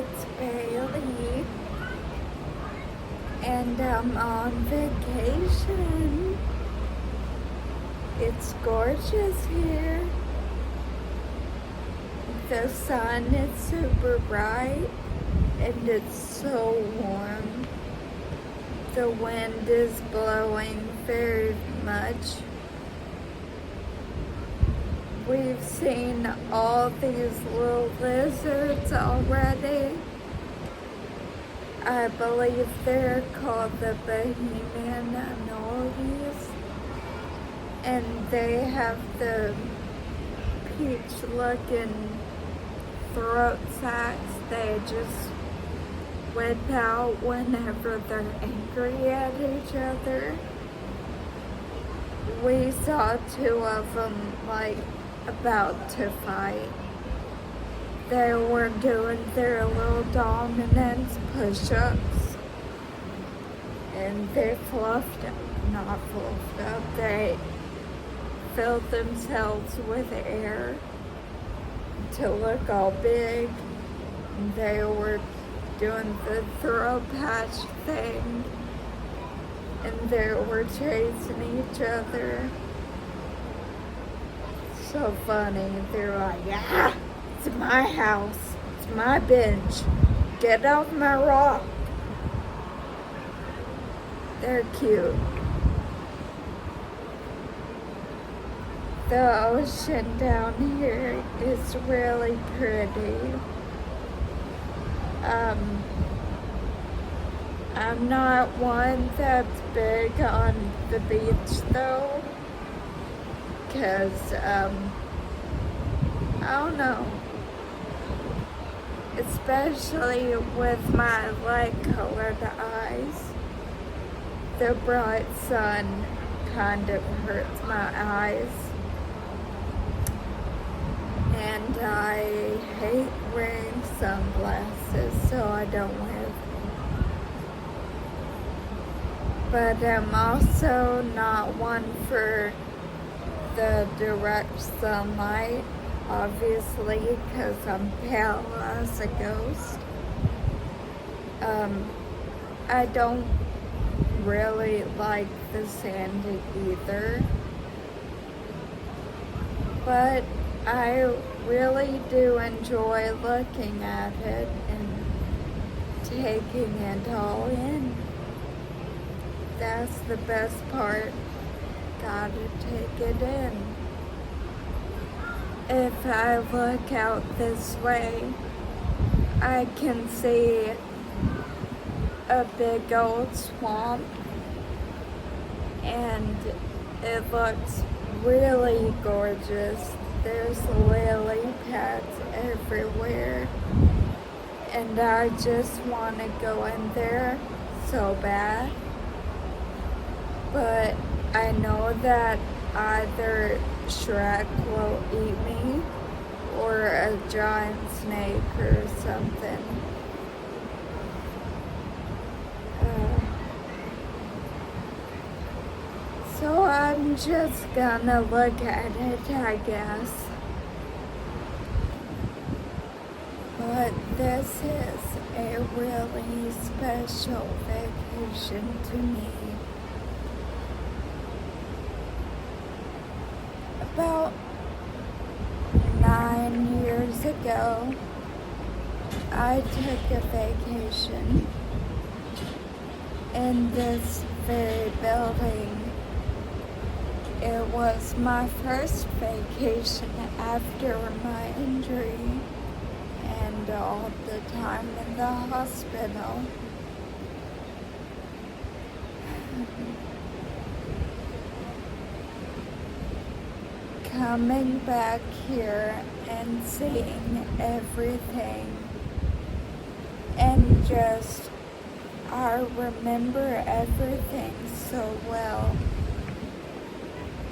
it's Bailey, and I'm on vacation. It's gorgeous here. The sun is super bright, and it's so warm. The wind is blowing very much. We've seen all these little lizards already. I believe they're called the Bahamian anoles, and they have the peach-looking throat sacs. They just whip out whenever they're angry at each other. We saw two of them about to fight. They were doing their little dominance push-ups, and they they filled themselves with air to look all big. They were doing the throw patch thing, and they were chasing each other. So funny. They're like, yeah, it's my house, it's my bench, get off my rock. They're cute. The ocean down here is really pretty. I'm not one that's big on the beach though, because I don't know, especially with my light-colored eyes. The bright sun kind of hurts my eyes, and I hate wearing sunglasses, so I don't wear them. But I'm also not one for the direct sunlight, obviously, because I'm pale as a ghost. I don't really like the sand either, but I really do enjoy looking at it and taking it all in. That's the best part. Gotta take it in. If I look out this way, I can see a big old swamp, and it looks really gorgeous. There's lily pads everywhere, and I just want to go in there so bad. But I know that either Shrek will eat me or a giant snake or something. So I'm just gonna look at it, I guess. But this is a really special vacation to me. About 9 years ago, I took a vacation in this very building. It was my first vacation after my injury and all the time in the hospital. Coming back here and seeing everything, and just, I remember everything so well,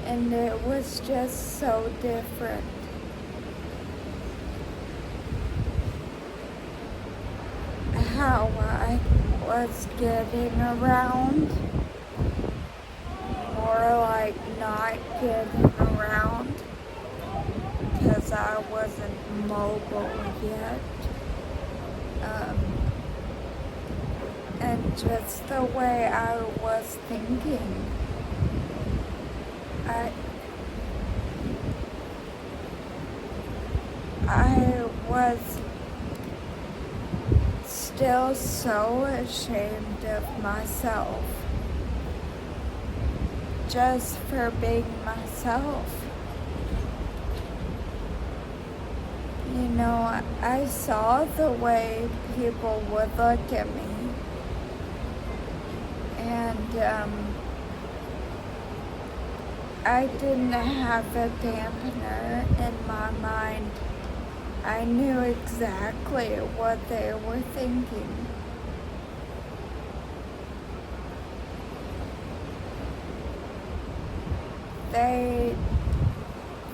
and it was just so different. How I was getting around, more like not getting around, because I wasn't mobile yet. Um, and just the way I was thinking, I was still so ashamed of myself just for being myself. You know, I saw the way people would look at me, and I didn't have a dampener in my mind. I knew exactly what they were thinking.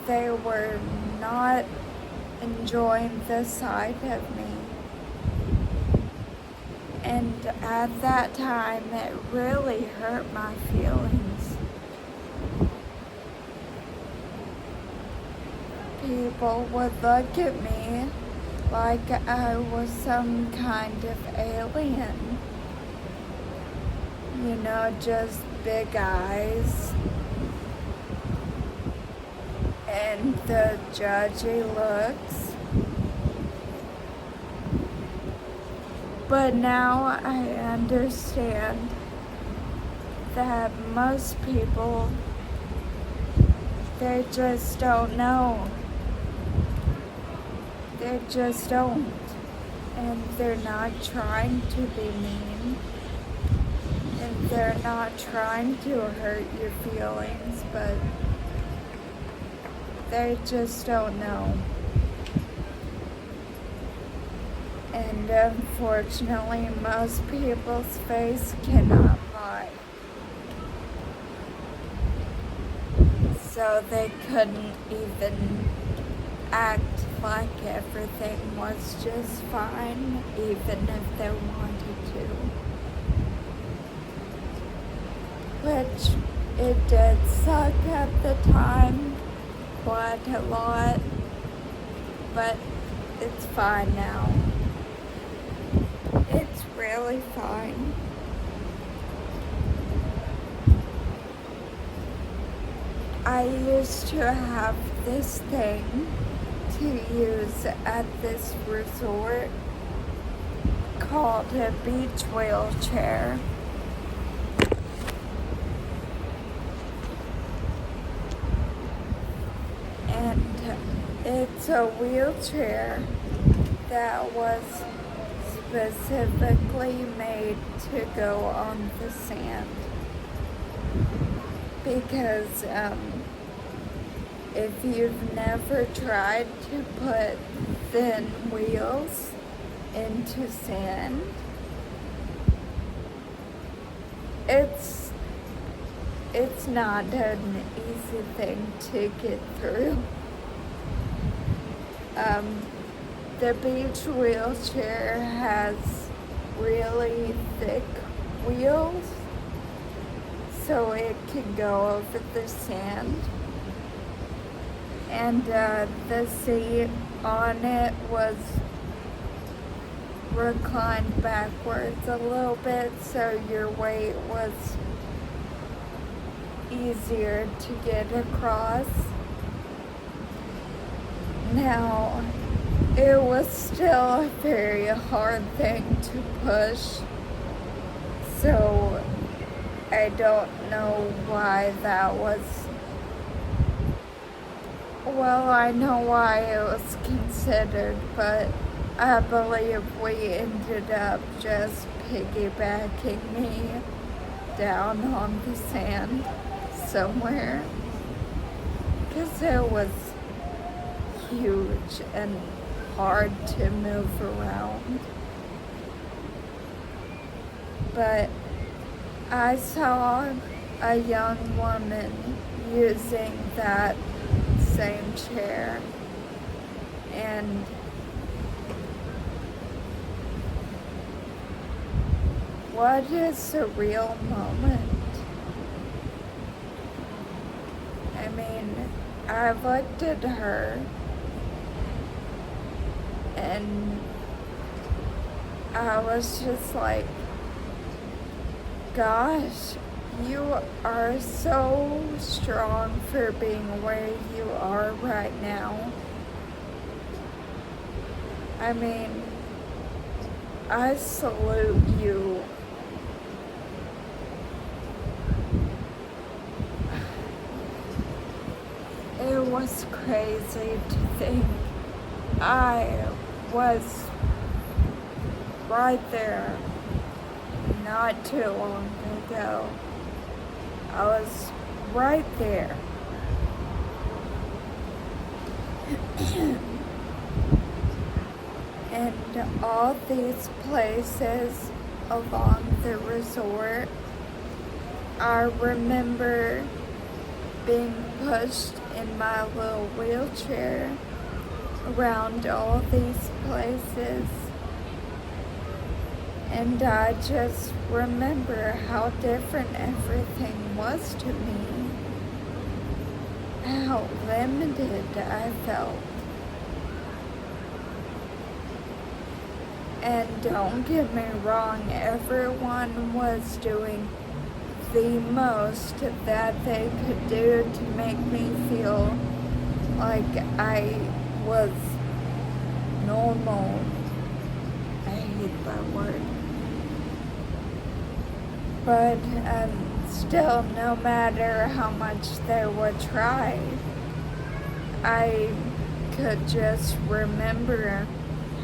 They were not enjoying the sight of me. And at that time, it really hurt my feelings. People would look at me like I was some kind of alien. You know, just big eyes and the judgy looks. But now I understand that most people, they just don't know. They just don't. And they're not trying to be mean. And they're not trying to hurt your feelings, but they just don't know. And unfortunately, most people's face cannot lie. So they couldn't even act like everything was just fine, even if they wanted to. Which it did suck at the time, quite a lot, but it's fine now. It's really fine. I used to have this thing to use at this resort called a beach wheelchair. And it's a wheelchair that was specifically made to go on the sand. Because if you've never tried to put thin wheels into sand, it's not an easy thing to get through. The beach wheelchair has really thick wheels, so it can go over the sand. And the seat on it was reclined backwards a little bit, so your weight was easier to get across. Now, it was still a very hard thing to push, so I don't know why that was. Well, I know why it was considered, but I believe we ended up just piggybacking me down on the sand somewhere, because it was huge and hard to move around. But I saw a young woman using that same chair, and what a surreal moment. I mean, I looked at her and I was just like, gosh, you are so strong for being where you are right now. I mean, I salute you. It was crazy to think I was right there not too long ago. I was right there. And all these places along the resort, I remember being pushed in my little wheelchair around all these places. And I just remember how different everything was to me, how limited I felt. And don't get me wrong, everyone was doing the most that they could do to make me feel like I was normal. I hate that word. But still, no matter how much they would try, I could just remember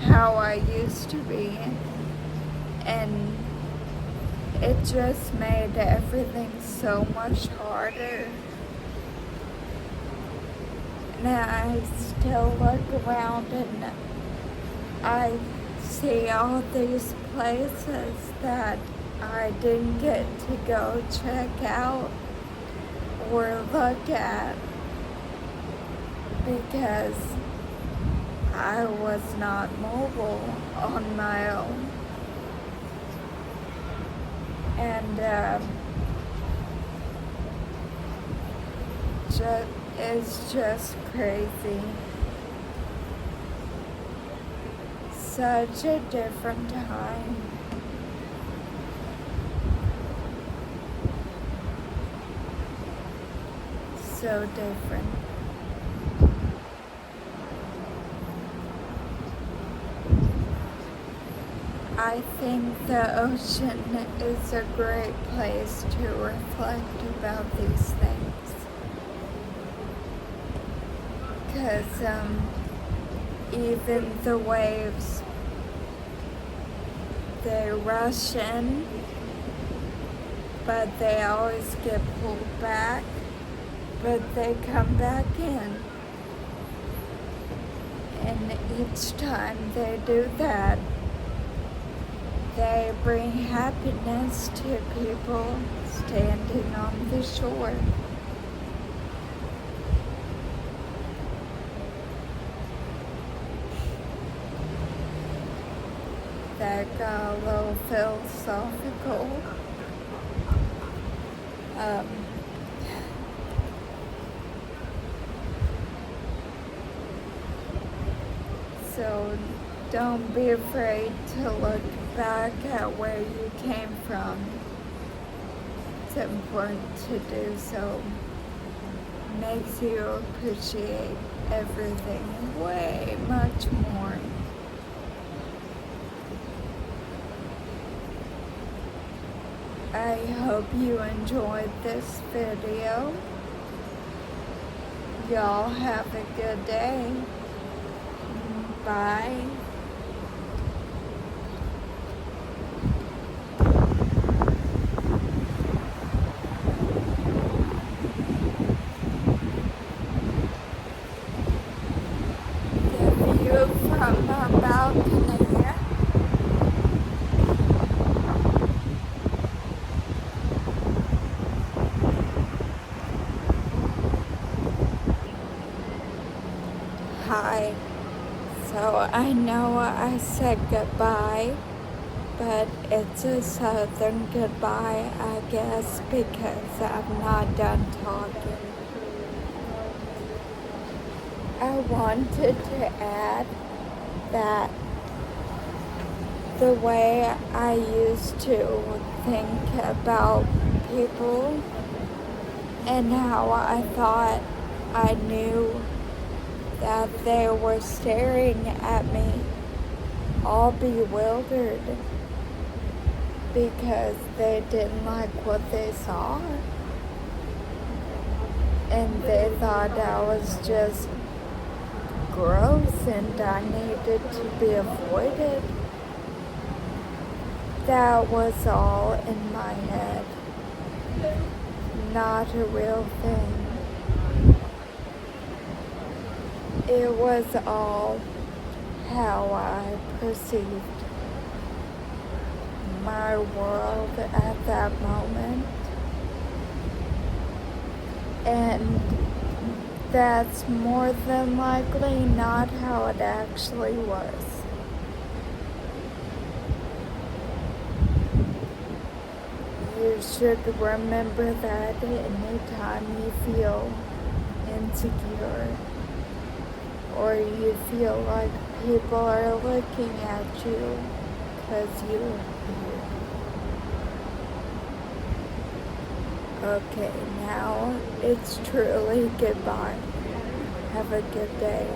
how I used to be, and it just made everything so much harder. And I still look around and I see all these places that I didn't get to go check out or look at because I was not mobile on my own. And it's just crazy. Such a different time. So different. I think the ocean is a great place to reflect about these things. Because even the waves, they rush in, but they always get pulled back, but they come back in. And each time they do that, they bring happiness to people standing on the shore. That got a little philosophical. So don't be afraid to look back at where you came from. It's important to do so. Makes you appreciate everything way much more. I hope you enjoyed this video. Y'all have a good day. Bye. The view from my balcony. Hi. So I know I said goodbye, but it's a southern goodbye, I guess, because I'm not done talking. I wanted to add that the way I used to think about people and how I thought I knew that they were staring at me, all bewildered because they didn't like what they saw. And they thought I was just gross and I needed to be avoided. That was all in my head, not a real thing. It was all how I perceived my world at that moment. And that's more than likely not how it actually was. You should remember that anytime you feel insecure or you feel like people are looking at you because you are here. Okay, now it's truly goodbye. Have a good day.